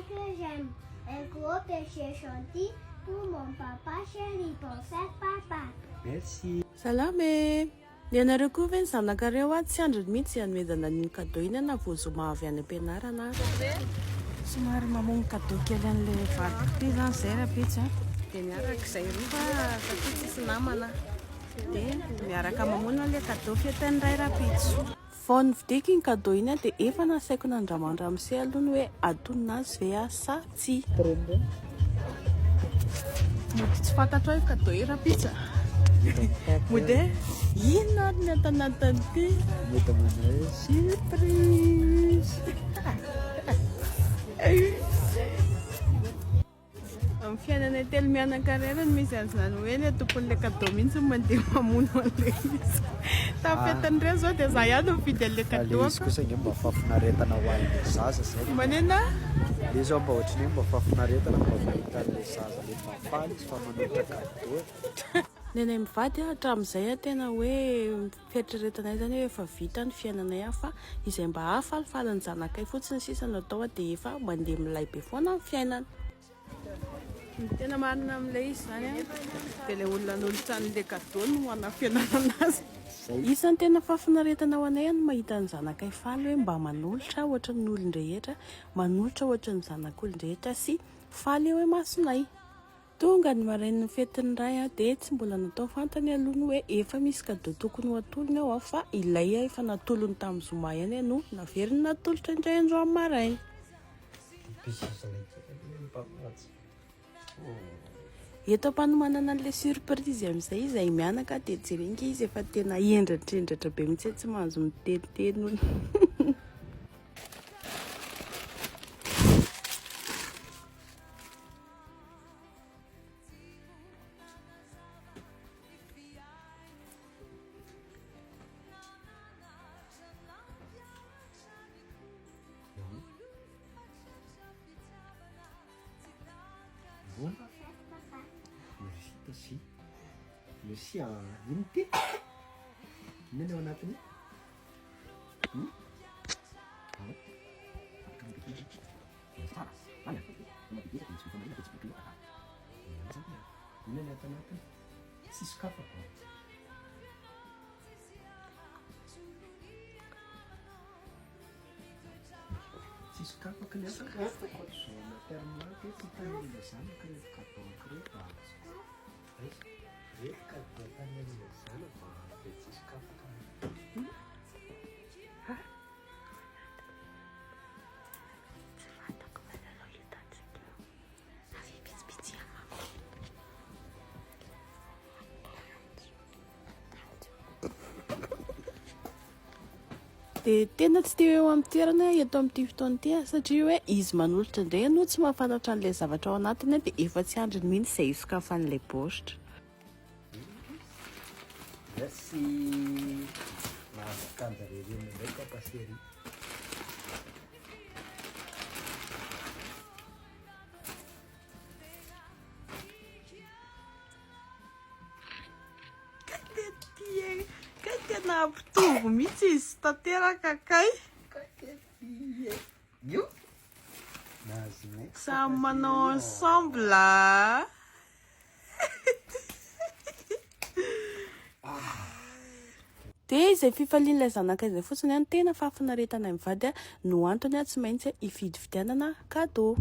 que j'aime. Un gros péché gentil pour mon papa chéri, pour faire papa. Merci. Salame. Nianareo koa ve ny zanakareo a tsy androny mihitsy hanomezana ny cadeau iny na voazoma avy any am-pianarana. Somary mamono cadeau kely an'ilay vadiko ty zany zay rapitsy dia miaraka izay roa satria tsisy namana dia miaraka mamono an'ilay cadeau fiatain'ny ray rapitsy. Vao nividiko iny cadeau iny dia efa nasaiko nandramandramose aloha ny hoe adonina azy ve sa tsy. Mody tsy fantatro hoe cadeau io rapitsy. Mody inona ary ny atanatany ty? Mety manao surprise. Amin'ny fiainana telo mianan-karera no misy an'izany hoe ny tompon'ilay cadeau mihitsy mandeha mamono an'ilay izy. Tafetin'ireo zao dia za ihany mividy an'ilay cadeau. Izy kosa nge mba fafinaretana ho an'ilay zaza zay. Manena? Le zao mba ohatrany hoe mba fafinaretana mba mahita an'ilay zaza le fafaly izy fa manolotra cadeau. Nenay mivady hatramin'izay tena hoe fieritreretanay zany hoe efa vita ny fiainanay fa izay mba hafalifaly ny zanakay fotsiny sisa natao dia efa mandeha milay be foana ny fiainana. Tena marina amin'ilay izy zany dia ilay olona nolotra an'ilay cadeau no hanafianana azy. Isan'ny tena fafinaretana ho anay no mahita ny zanakay faly hoe mba manolotra ohatra ny olon-drehetra, manolotra ohatra ny zanak'olon-drehetra sy faly hoe masonay. Tonga ny marain'ny fetin'ny ray dia tsy mbola natao fantany aloha ny hoe efa misy cadeau tokony ho atolony ao fa ilay efa natolony tamin'ny zoma ihany no naveriny natolotra indray andro amin'ny maraina. Eto am-panomanana an'ilay surprise amin'izay izay mianaka dia jerenga izy efa tena hendratr'hendratra be mihitsy tsy mahazo miteniteny hono. Merci à l'unité. Nene on a tenu. Dia tena tsy tia eo amin'ny toerana eto amin'ity fotoana ity satria hoe izy manolotra indray no tsy mahafantatra an'ilay zavatra ao anatiny dia efa tsy andriny mihitsy izay isokafan'ilay baoritra. Merci. Mahasikanja rerena ndraika pasery. Tena ampitovy mihitsy izy tanteraka kay. Samy manao ensemble. Dia izay fifalian'ilay zanakay izay fotsiny any tena fafinaretana mivady no antony tsy maintsy hividividianana cadeau.